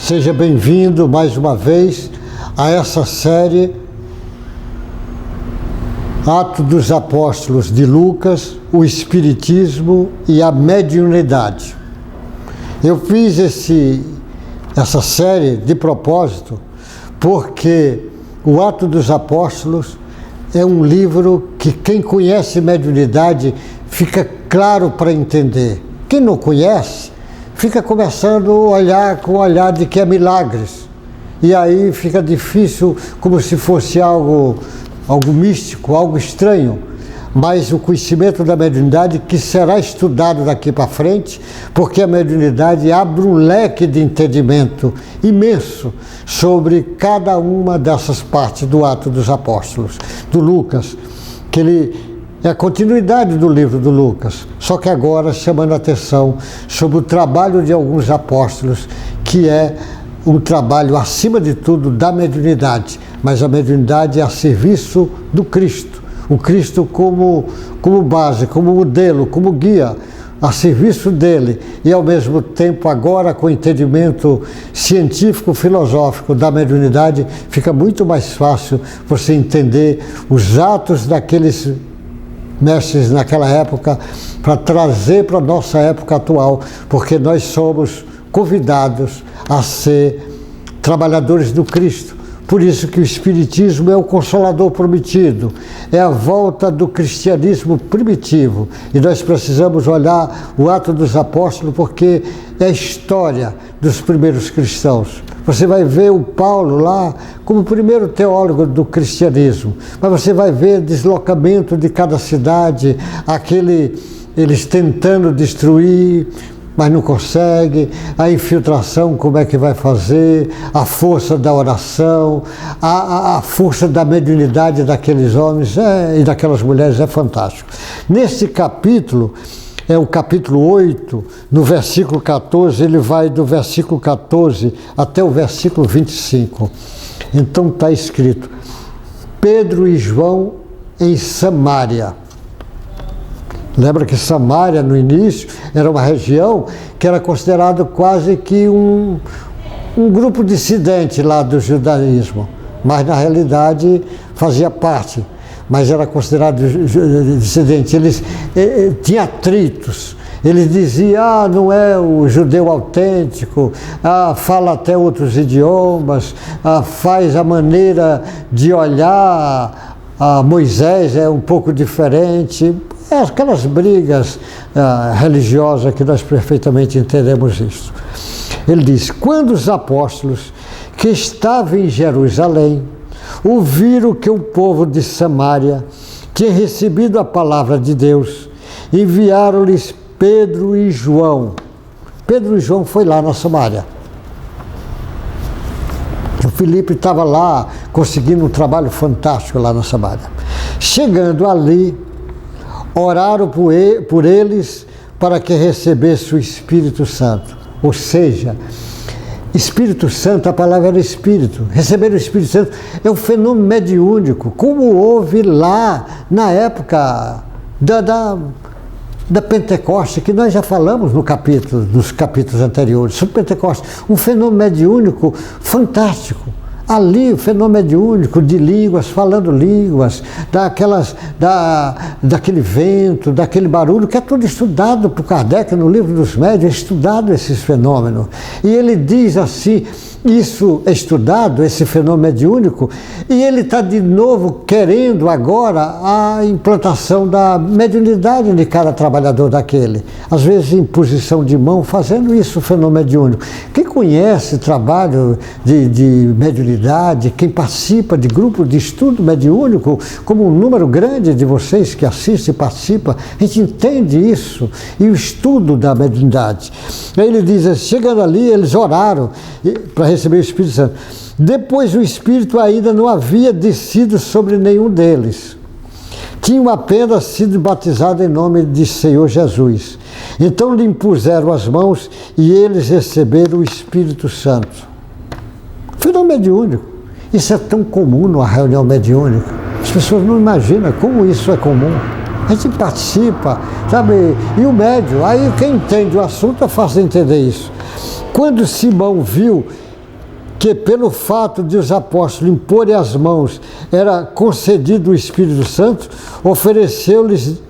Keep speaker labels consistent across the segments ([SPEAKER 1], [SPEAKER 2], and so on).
[SPEAKER 1] Seja bem-vindo mais uma vez a essa série Atos dos Apóstolos de Lucas, o Espiritismo e a Mediunidade. Eu fiz essa série de propósito porque o Atos dos Apóstolos é um livro que quem conhece mediunidade fica claro para entender. Quem não conhece fica começando a olhar com o olhar de que é milagres. E aí fica difícil, como se fosse algo místico, algo estranho. Mas o conhecimento da mediunidade que será estudado daqui para frente, porque a mediunidade abre um leque de entendimento imenso sobre cada uma dessas partes do Atos dos Apóstolos, do Lucas, que ele é a continuidade do livro do Lucas, só que agora chamando a atenção sobre o trabalho de alguns apóstolos, que é um trabalho, acima de tudo, da mediunidade, mas a mediunidade é a serviço do Cristo, o Cristo como base, como modelo, como guia, a serviço dele, e ao mesmo tempo agora com o entendimento científico, filosófico da mediunidade, fica muito mais fácil você entender os atos daqueles mestres naquela época, para trazer para a nossa época atual, porque nós somos convidados a ser trabalhadores do Cristo. Por isso que o Espiritismo é o Consolador prometido, é a volta do cristianismo primitivo. E nós precisamos olhar o Atos dos Apóstolos porque é a história dos primeiros cristãos. Você vai ver o Paulo lá como o primeiro teólogo do cristianismo, mas você vai ver deslocamento de cada cidade, eles tentando destruir, mas não consegue, a infiltração, como é que vai fazer, a força da oração, a força da mediunidade daqueles homens e daquelas mulheres é fantástico. Nesse capítulo, é o capítulo 8, no versículo 14, ele vai do versículo 14 até o versículo 25. Então está escrito: Pedro e João em Samaria. Lembra que Samaria, no início, era uma região que era considerado quase que um grupo dissidente lá do judaísmo, mas na realidade fazia parte, mas era considerado dissidente. Eles tinham atritos, eles diziam, não é o judeu autêntico, fala até outros idiomas, faz a maneira de olhar a Moisés é um pouco diferente. Aquelas brigas religiosas que nós perfeitamente entendemos isso. Ele diz: quando os apóstolos que estavam em Jerusalém ouviram que o povo de Samaria tinha recebido a palavra de Deus, enviaram-lhes Pedro e João. Pedro e João foi lá na Samaria. O Filipe estava lá conseguindo um trabalho fantástico lá na Samaria. Chegando ali, oraram por eles para que recebesse o Espírito Santo. Ou seja, Espírito Santo, a palavra era Espírito. Receber o Espírito Santo é um fenômeno mediúnico, como houve lá na época da Pentecoste, que nós já falamos nos capítulos anteriores, sobre Pentecoste. Um fenômeno mediúnico fantástico. Ali o fenômeno mediúnico de línguas, falando línguas, daquele vento, daquele barulho, que é tudo estudado por Kardec no livro dos médiuns, é estudado esses fenômenos. E ele diz assim, isso é estudado, esse fenômeno mediúnico, e ele está de novo querendo agora a implantação da mediunidade de cada trabalhador daquele. Às vezes em posição de mão, fazendo isso o fenômeno mediúnico. Quem conhece trabalho de mediunidade, quem participa de grupos de estudo mediúnico, como um número grande de vocês que assistem e participam, a gente entende isso, e o estudo da mediunidade. Aí ele diz, chegando ali, eles oraram para receber o Espírito Santo. Depois o Espírito ainda não havia descido sobre nenhum deles. Tinham apenas sido batizados em nome de Senhor Jesus. Então lhe impuseram as mãos e eles receberam o Espírito Santo. Fenômeno mediúnico. Isso é tão comum numa reunião mediúnica. As pessoas não imaginam como isso é comum. A gente participa, sabe? E o médium, aí quem entende o assunto é fácil de entender isso. Quando Simão viu que pelo fato de os apóstolos imporem as mãos, era concedido o Espírito Santo, ofereceu-lhes,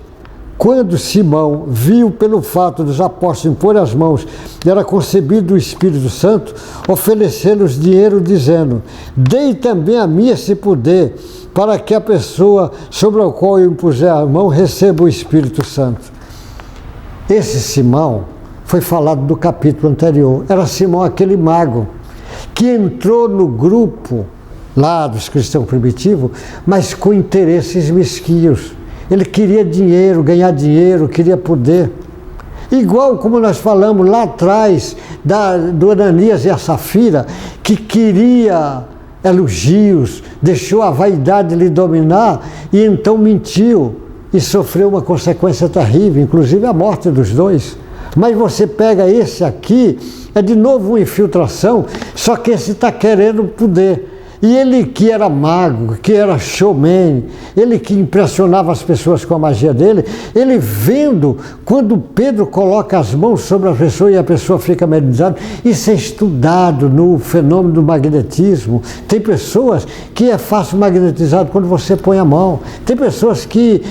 [SPEAKER 1] quando Simão viu pelo fato dos apóstolos imporem as mãos, era concedido o Espírito Santo, ofereceu-lhes dinheiro, dizendo: dei também a mim esse poder, para que a pessoa sobre a qual eu impuser a mão receba o Espírito Santo. Esse Simão foi falado do capítulo anterior. Era Simão, aquele mago, que entrou no grupo lá dos cristãos primitivos, mas com interesses mesquinhos. Ele queria dinheiro, ganhar dinheiro, queria poder. Igual como nós falamos lá atrás do Ananias e a Safira, que queria elogios, deixou a vaidade lhe dominar e então mentiu e sofreu uma consequência terrível, inclusive a morte dos dois. Mas você pega esse aqui, é de novo uma infiltração, só que esse está querendo poder. E ele que era mago, que era showman, ele que impressionava as pessoas com a magia dele, ele vendo quando Pedro coloca as mãos sobre a pessoa e a pessoa fica magnetizada, isso é estudado no fenômeno do magnetismo. Tem pessoas que é fácil magnetizado quando você põe a mão. Tem pessoas que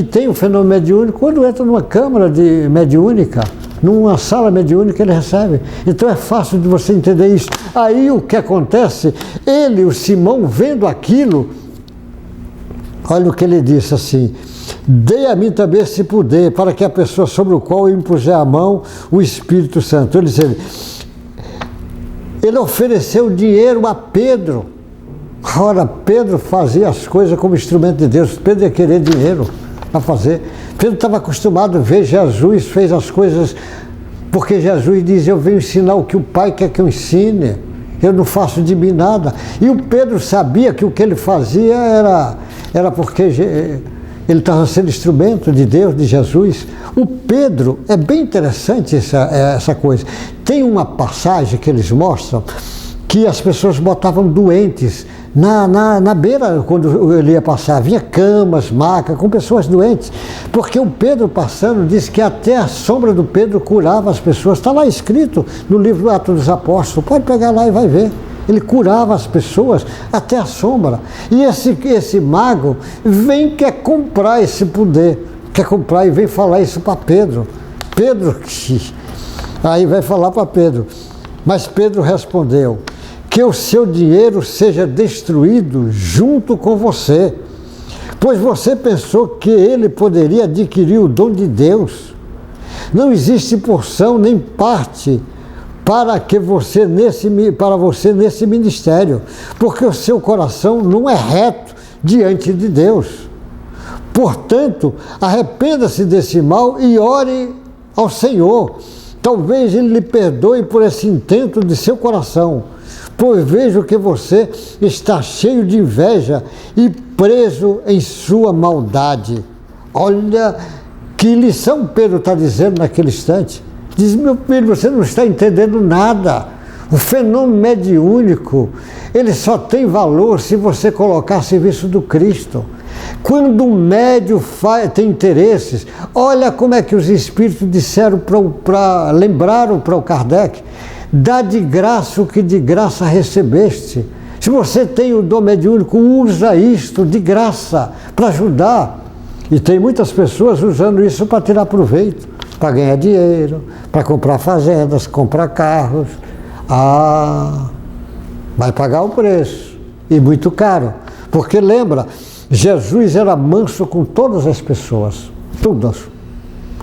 [SPEAKER 1] têm o fenômeno mediúnico quando entra numa câmara de mediúnica. Numa sala mediúnica ele recebe. Então é fácil de você entender isso. Aí o que acontece? Ele, o Simão, vendo aquilo, olha o que ele disse assim: dei a mim também esse poder, para que a pessoa sobre o qual eu impuser a mão, o Espírito Santo. Ele ofereceu dinheiro a Pedro. Ora, Pedro fazia as coisas como instrumento de Deus. Pedro ia querer dinheiro para fazer. Pedro estava acostumado a ver Jesus, fez as coisas, porque Jesus diz: eu venho ensinar o que o Pai quer que eu ensine, eu não faço de mim nada. E o Pedro sabia que o que ele fazia era porque ele estava sendo instrumento de Deus, de Jesus. O Pedro, é bem interessante essa coisa. Tem uma passagem que eles mostram que as pessoas botavam doentes na beira, quando ele ia passar, vinha camas, macas, com pessoas doentes, porque o Pedro passando disse que até a sombra do Pedro curava as pessoas. Está lá escrito no livro do Atos dos Apóstolos, pode pegar lá e vai ver. Ele curava as pessoas até a sombra. E esse mago quer comprar esse poder, quer comprar e vem falar isso para Pedro. Pedro, aí vai falar para Pedro. Mas Pedro respondeu: que o seu dinheiro seja destruído junto com você, pois você pensou que ele poderia adquirir o dom de Deus. Não existe porção nem parte para você nesse ministério, porque o seu coração não é reto diante de Deus. Portanto, arrependa-se desse mal e ore ao Senhor. Talvez Ele lhe perdoe por esse intento de seu coração, pois vejo que você está cheio de inveja e preso em sua maldade. Olha que lição Pedro está dizendo naquele instante. Diz: meu filho, você não está entendendo nada. O fenômeno mediúnico, ele só tem valor se você colocar a serviço do Cristo. Quando um médium tem interesses, olha como é que os espíritos disseram lembraram para o Kardec: dá de graça o que de graça recebeste. Se você tem o dom mediúnico, usa isto de graça para ajudar. E tem muitas pessoas usando isso para tirar proveito, para ganhar dinheiro, para comprar fazendas, comprar carros. Vai pagar o preço, e muito caro. Porque lembra, Jesus era manso com todas as pessoas, todas.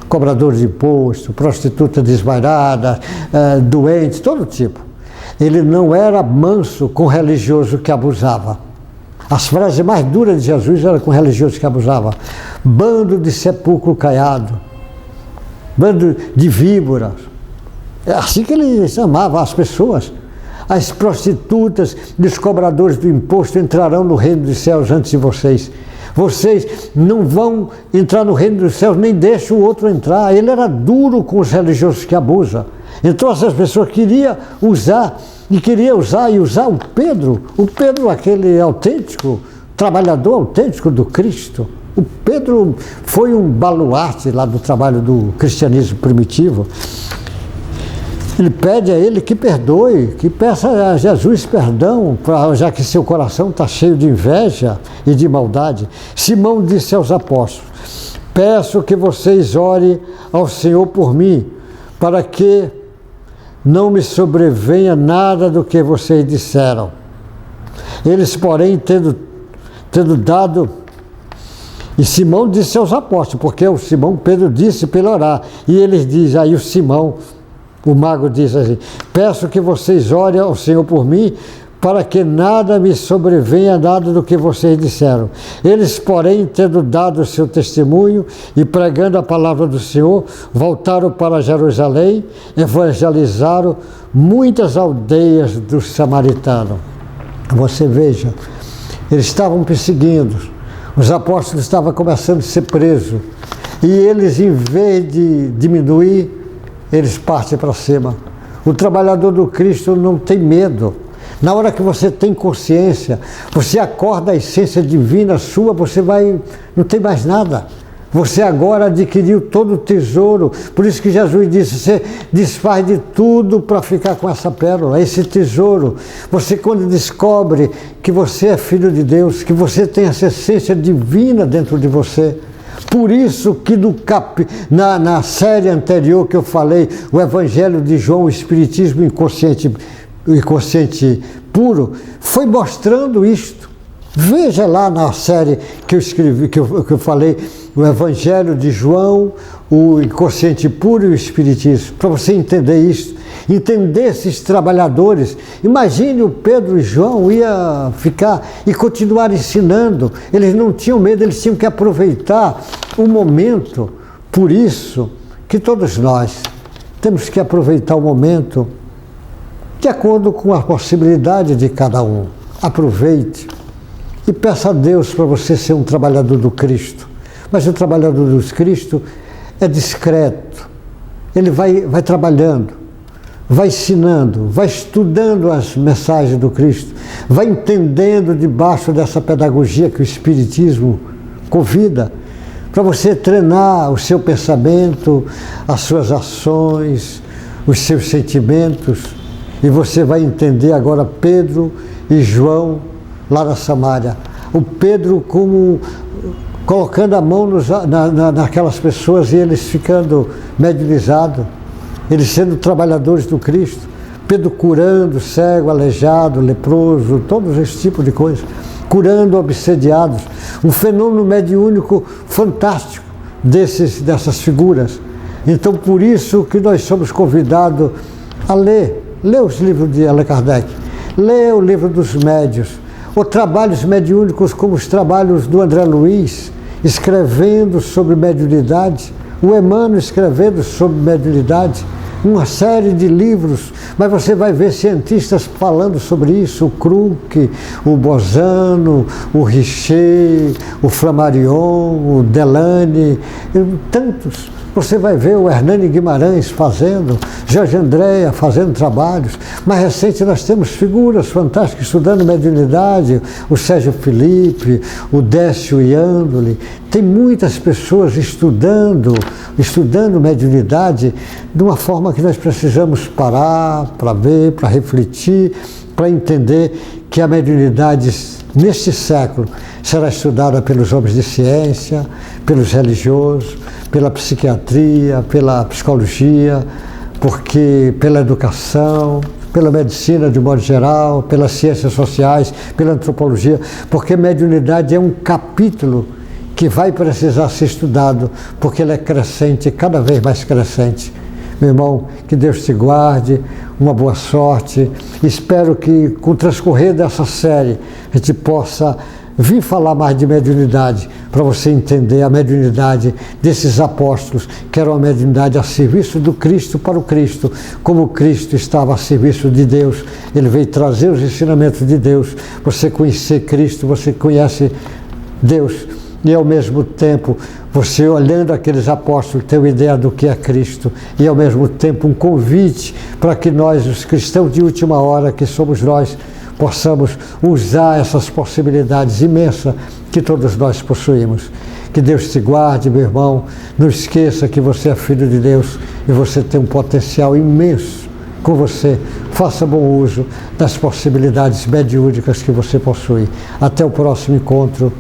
[SPEAKER 1] Cobradores de imposto, prostituta desvairada, doentes, todo tipo. Ele não era manso com religioso que abusava. As frases mais duras de Jesus eram com religioso que abusava. Bando de sepulcro caiado, bando de víboras. É assim que ele chamava as pessoas. As prostitutas e os cobradores do imposto entrarão no reino dos céus antes de vocês. Vocês não vão entrar no reino dos céus, nem deixam o outro entrar. Ele era duro com os religiosos que abusam. Então essas pessoas queriam usar o Pedro, aquele autêntico, trabalhador autêntico do Cristo. O Pedro foi um baluarte lá do trabalho do cristianismo primitivo. Ele pede a ele que perdoe, que peça a Jesus perdão, já que seu coração está cheio de inveja e de maldade. Simão disse aos apóstolos: peço que vocês orem ao Senhor por mim, para que não me sobrevenha nada do que vocês disseram. Eles, porém, tendo dado... E Simão disse aos apóstolos, porque o Simão Pedro disse para ele orar. E eles dizem, aí o Simão, o mago diz assim: peço que vocês orem ao Senhor por mim, para que nada me sobrevenha nada do que vocês disseram. Eles, porém, tendo dado o seu testemunho e pregando a palavra do Senhor, voltaram para Jerusalém, evangelizaram muitas aldeias dos samaritanos. Você veja, eles estavam perseguindo, os apóstolos estavam começando a ser presos, e eles, em vez de diminuir, eles partem para cima. O trabalhador do Cristo não tem medo. Na hora que você tem consciência, você acorda a essência divina sua, você não tem mais nada. Você agora adquiriu todo o tesouro. Por isso que Jesus disse: você desfaz de tudo para ficar com essa pérola, esse tesouro. Você, quando descobre que você é filho de Deus, que você tem essa essência divina dentro de você. Por isso que na série anterior que eu falei, o Evangelho de João, o Espiritismo inconsciente puro, foi mostrando isto. Veja lá na série que eu escrevi, que eu falei, o Evangelho de João, o inconsciente puro e o Espiritismo, para você entender isso, entender esses trabalhadores. Imagine o Pedro e João ia ficar e continuar ensinando. Eles não tinham medo, eles tinham que aproveitar o momento. Por isso que todos nós temos que aproveitar o momento de acordo com a possibilidade de cada um. Aproveite e peça a Deus para você ser um trabalhador do Cristo. Mas o trabalhador do Cristo é discreto. Ele vai trabalhando, vai ensinando, vai estudando as mensagens do Cristo, vai entendendo debaixo dessa pedagogia que o Espiritismo convida, para você treinar o seu pensamento, as suas ações, os seus sentimentos. E você vai entender agora Pedro e João lá na Samária. O Pedro como colocando a mão naquelas pessoas e eles ficando mediunizados, eles sendo trabalhadores do Cristo. Pedro curando cego, aleijado, leproso, todos esse tipo de coisa. Curando obsediados. Um fenômeno mediúnico fantástico dessas figuras. Então, por isso que nós somos convidados a ler os livros de Allan Kardec, ler o livro dos médios, ou trabalhos mediúnicos como os trabalhos do André Luiz, escrevendo sobre mediunidade, o Emmanuel escrevendo sobre mediunidade, uma série de livros, mas você vai ver cientistas falando sobre isso, o Kruk, o Bozano, o Richer, o Flammarion, o Delane, tantos. Você vai ver o Hernani Guimarães fazendo, Jorge Andréa fazendo trabalhos. Mais recente nós temos figuras fantásticas estudando mediunidade, o Sérgio Felipe, o Décio Iandoli. Tem muitas pessoas estudando mediunidade de uma forma que nós precisamos parar para ver, para refletir, para entender que a mediunidade neste século será estudada pelos homens de ciência, pelos religiosos, pela psiquiatria, pela psicologia, pela educação, pela medicina de modo geral, pelas ciências sociais, pela antropologia, porque mediunidade é um capítulo que vai precisar ser estudado, porque ele é crescente, cada vez mais crescente. Meu irmão, que Deus te guarde, uma boa sorte. Espero que com o transcorrer dessa série a gente possa vir falar mais de mediunidade, para você entender a mediunidade desses apóstolos, que era uma mediunidade a serviço do Cristo para o Cristo. Como o Cristo estava a serviço de Deus, ele veio trazer os ensinamentos de Deus. Você conhecer Cristo, você conhece Deus. E ao mesmo tempo, você olhando aqueles apóstolos, tem uma ideia do que é Cristo. E ao mesmo tempo um convite para que nós, os cristãos de última hora, que somos nós, possamos usar essas possibilidades imensas que todos nós possuímos. Que Deus te guarde, meu irmão. Não esqueça que você é filho de Deus e você tem um potencial imenso com você. Faça bom uso das possibilidades mediúnicas que você possui. Até o próximo encontro.